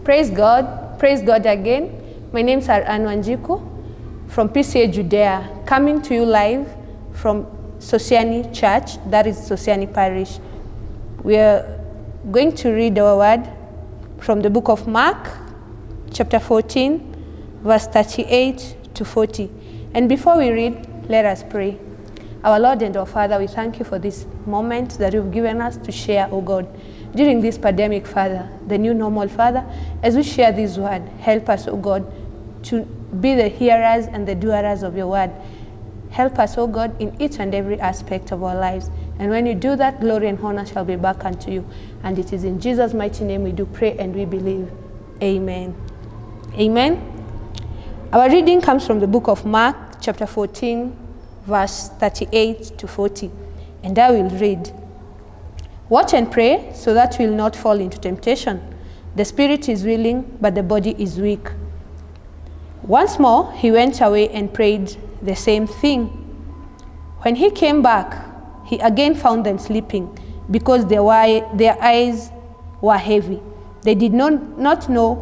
Praise God again. My name is Anne Wanjiku from PCA Judea, coming to you live from Sosiani Church, that is Sosiani Parish. We are going to read our word from the book of Mark, chapter 14, verse 38 to 40. And before we read, let us pray. Our Lord and our Father, we thank you for this moment that you've given us to share, oh God, during this pandemic, Father, the new normal, Father. As we share this word, help us, oh God, to be the hearers and the doers of your word. Help us, oh God, in each and every aspect of our lives. And when you do that, glory and honor shall be back unto you. And it is in Jesus' mighty name we do pray and we believe. Amen. Amen. Our reading comes from the book of Mark, chapter 14, verse 38 to 40. And I will read. Watch and pray so that you will not fall into temptation. The spirit is willing, but the body is weak. Once more, he went away and prayed the same thing. When he came back, he again found them sleeping because their eyes were heavy. They did not know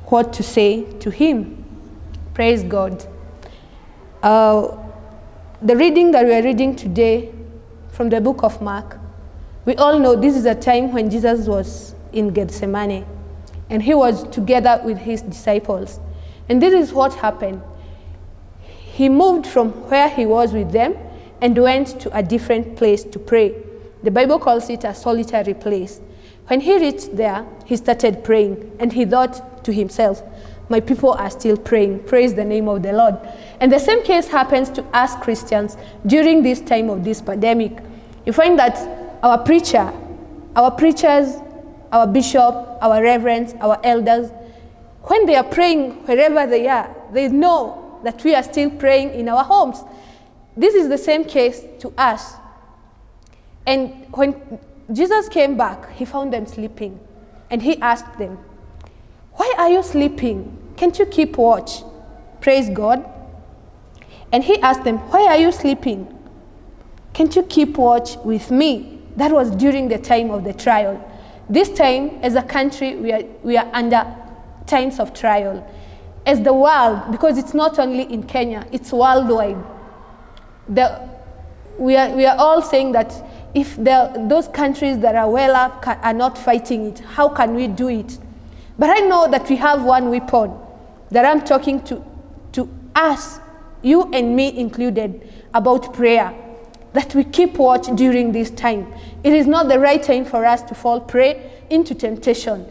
what to say to him. Praise God. The reading that we are reading today from the book of Mark, we all know this is a time when Jesus was in Gethsemane and he was together with his disciples. And this is what happened. He moved from where he was with them and went to a different place to pray. The Bible calls it a solitary place. When he reached there, he started praying and he thought to himself, my people are still praying. Praise the name of the Lord. And the same case happens to us Christians during this time of this pandemic. You find that our preachers, our bishop, our reverends, our elders, when they are praying wherever they are, they know that we are still praying in our homes. This is the same case to us. And when Jesus came back, he found them sleeping. And he asked them, why are you sleeping? Can't you keep watch? Praise God. And he asked them, why are you sleeping? Can't you keep watch with me? That was during the time of the trial. This time, as a country, we are under times of trial. As the world, because it's not only in Kenya, it's worldwide. We are all saying that if those countries that are well up are not fighting it, how can we do it? But I know that we have one weapon that I'm talking to us, you and me included, about prayer, that we keep watch during this time. It is not the right time for us to fall prey into temptation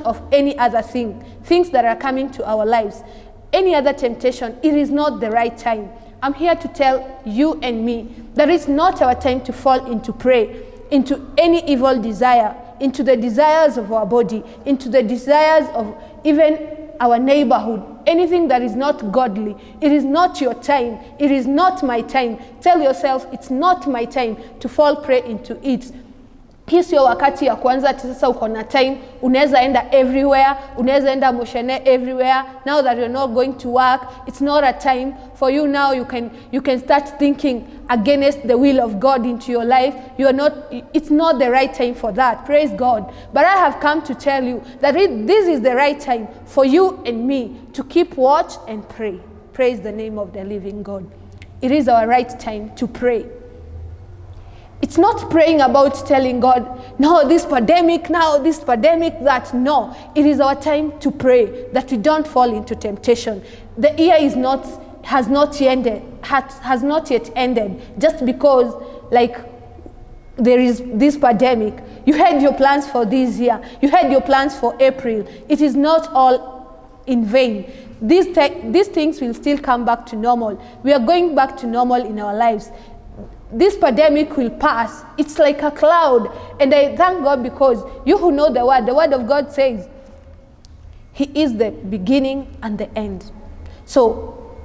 of any other thing, things that are coming to our lives, any other temptation. It is not the right time. I'm here to tell you and me that it's not our time to fall into prey, into any evil desire, into the desires of our body, into the desires of even our neighborhood, anything that is not godly. It is not your time. It is not my time. Tell yourself, it's not my time to fall prey into it. Hii sio wakati ya kwanza ati sasa uko na time, unaweza enda everywhere, unaweza enda moshene everywhere. Now that you're not going to work, it's not a time for you now. You can start thinking against the will of God into your life. It's not the right time for that. Praise God. But I have come to tell you that this is the right time for you and me to keep watch and pray. Praise the name of the living God. It is our right time to pray. It's not praying about telling God, no, this pandemic now, this pandemic, that. No, it is our time to pray that we don't fall into temptation. The year has not yet ended just because there is this pandemic. You had your plans for this year. You had your plans for April. It is not all in vain. These things will still come back to normal. We are going back to normal in our lives. This pandemic will pass. It's like a cloud. And I thank God because you who know the word of God says, He is the beginning and the end. So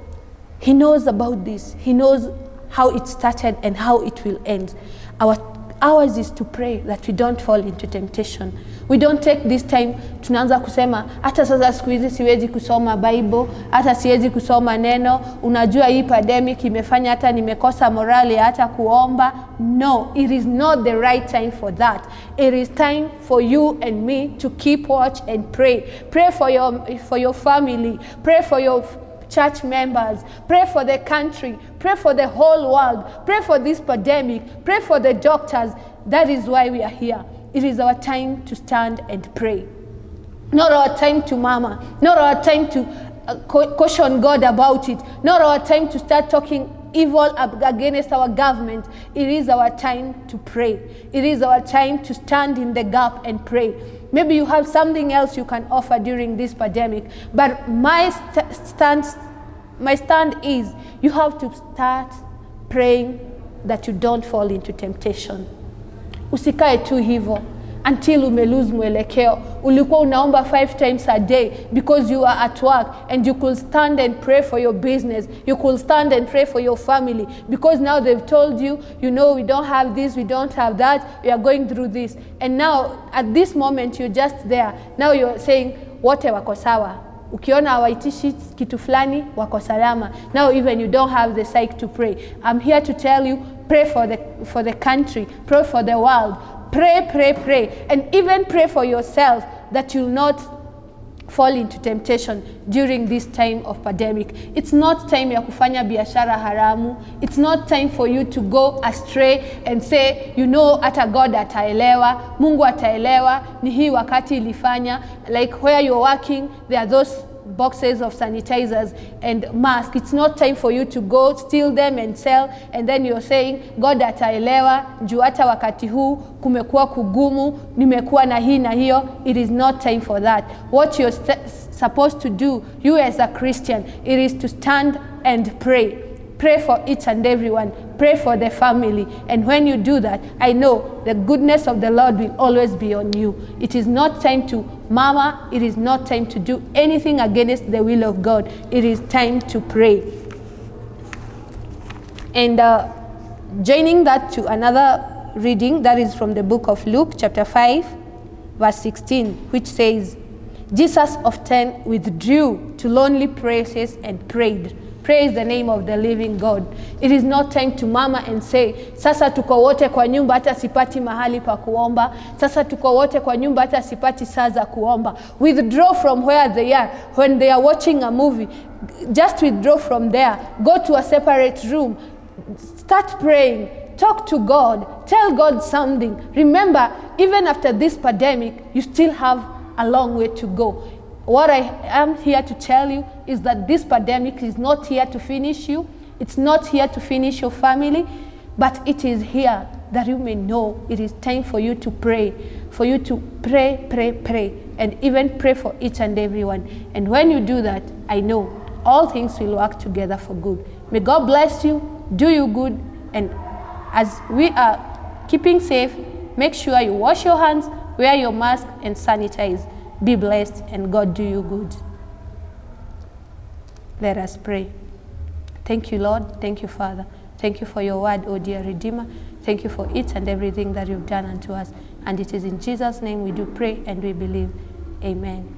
He knows about this. He knows how it started and how it will end. Our Ours is to pray that we don't fall into temptation. We don't take this time tunaanza kusema hata sasa siku hizi siwezi kusoma Bible, hata siwezi kusoma neno, unajua hii pandemic imefanya hata nimekosa morali hata kuomba. No, it is not the right time for that. It is time for you and me to keep watch and pray. Pray for your family, pray for your church members, pray for the country, pray for the whole world, pray for this pandemic, pray for the doctors. That is why we are here. It is our time to stand and pray. Not our time to murmur, not our time to caution God about it, not our time to start talking evil against our government. It is our time to pray. It is our time to stand in the gap and pray. Maybe you have something else you can offer during this pandemic, but my stand is you have to start praying that you don't fall into temptation. Usikae tu hivyo until umelose mwelekeo. Ulikuwa unaomba 5 times a day because you are at work, and you could stand and pray for your business. You could stand and pray for your family because now they've told you, you know, we don't have this, we don't have that, we are going through this. And now at this moment you're just there. Now you're saying wote wako sawa. Ukiona hawaitishi kitu fulani wako salama. Now even you don't have the psyche to pray. I'm here to tell you, pray for the country, pray for the world. Pray, pray, pray. And even pray for yourself that you'll not fall into temptation during this time of pandemic. It's not time ya kufanya biashara haramu. It's not time for you to go astray and say, you know, hata God ataelewa, Mungu ataelewa, ni hii wakati ilifanya. Like where you're working, there are those boxes of sanitizers and masks. It's not time for you to go steal them and sell, and then you're saying God ataelewa juu hata wakati huu kumekuwa kugumu, nimekuwa na hii na hiyo. It is not time for that. What you're supposed to do, you as a Christian, it is to stand and pray. Pray for each and everyone. Pray for the family. And when you do that, I know the goodness of the Lord will always be on you. It is not time to murmur. It is not time to do anything against the will of God. It is time to pray. And joining that to another reading, that is from the book of Luke, chapter 5, verse 16, which says, Jesus often withdrew to lonely places and prayed. Praise the name of the living God. It is not time to murmur and say, sasa tuko wote kwa nyumba hata sipati mahali pa kuomba. Sasa tuko wote kwa nyumba hata sipati saa za kuomba. Withdraw from where they are. When they are watching a movie, just withdraw from there. Go to a separate room. Start praying. Talk to God. Tell God something. Remember, even after this pandemic, you still have a long way to go. What I am here to tell you is that this pandemic is not here to finish you. It's not here to finish your family, but it is here that you may know it is time for you to pray, pray, pray, pray, and even pray for each and everyone. And when you do that, I know all things will work together for good. May God bless you, do you good, and as we are keeping safe, make sure you wash your hands, wear your mask, and sanitize. Be blessed, and God do you good. Let us pray. Thank you, Lord. Thank you, Father. Thank you for your word, O dear Redeemer. Thank you for each and everything that you've done unto us. And it is in Jesus' name we do pray and we believe. Amen.